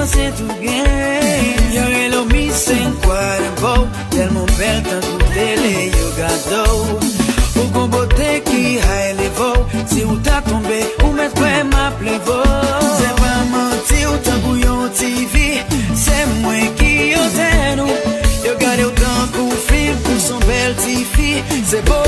você tu ganha. Eu ele me sem quarto, tellement belle tanto dele jogador. O combote que a elevou, se o tá tombé, o metro é ma plevou. C'est pas mentir, o tambouillon TV, c'est moi qui eu tenho. Eu garei o tanto, filho, com son belle TV, c'est beau,